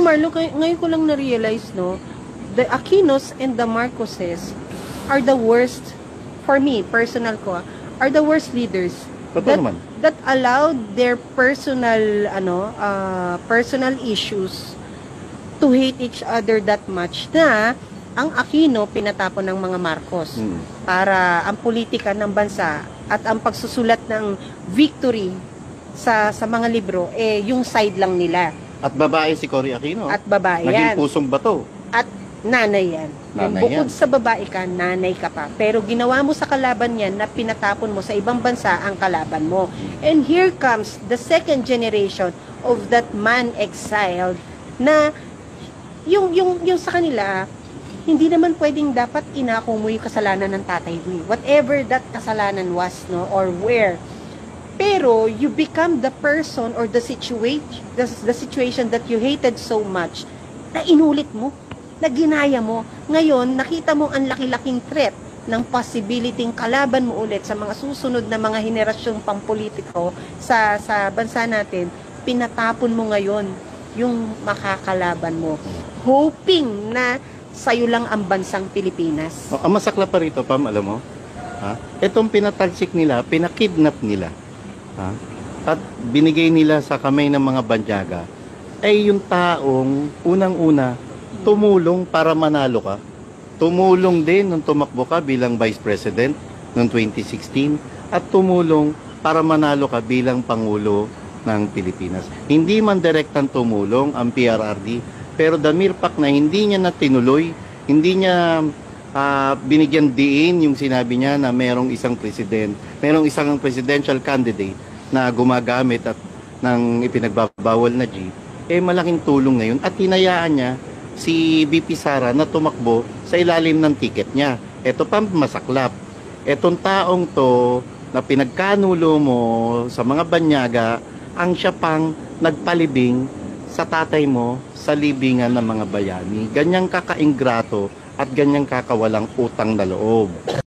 Marlo, ngayon ko lang na-realize, no, the Aquinos and the Marcoses are the worst, for me, personal ko, are the worst leaders that allowed their personal, personal issues to hate each other that much na ang Aquino pinatapon ng mga Marcos para ang politika ng bansa at ang pagsusulat ng victory sa mga libro, yung side lang nila. At babae si Cory Aquino. At babae yan. Naging pusong bato. At nanay yan. Bukod sa babae ka, nanay ka pa. Pero ginawa mo sa kalaban yan na pinatapon mo sa ibang bansa ang kalaban mo. And here comes the second generation of that man exiled na yung sa kanila, hindi naman pwedeng dapat inako mo yung kasalanan ng tatay mo. Whatever that kasalanan was, no, or where. Pero you become the person or the situation that you hated so much na inulit mo, na ginaya mo. Ngayon, nakita mo ang laki-laking threat ng possibility kalaban mo ulit sa mga susunod na mga henerasyong pampolitiko sa bansa natin. Pinatapon mo ngayon yung makakalaban mo, hoping na sa'yo lang ang bansang Pilipinas. Ang masakla pa rito, Pam, alam mo? Itong pinatalsik nila, pinakidnap nila. At binigay nila sa kamay ng mga banyaga ay yung taong unang-una tumulong para manalo ka. Tumulong din nung tumakbo ka bilang Vice President noong 2016 at tumulong para manalo ka bilang Pangulo ng Pilipinas. Hindi man direktang tumulong ang PRRD, pero the mere fact na hindi niya na tinuloy, hindi niya binigyan diin yung sinabi niya na merong isang presidential candidate na gumagamit at ng ipinagbabawal na jeep, malaking tulong ngayon at hinayaan niya si VP Sara na tumakbo sa ilalim ng ticket niya. Ito pa masaklap. Etong taong to na pinagkanulo mo sa mga banyaga, ang siya pang nagpalibing sa tatay mo sa libingan ng mga bayani. Ganyang kakaingrato at ganyang kakawalang utang na loob.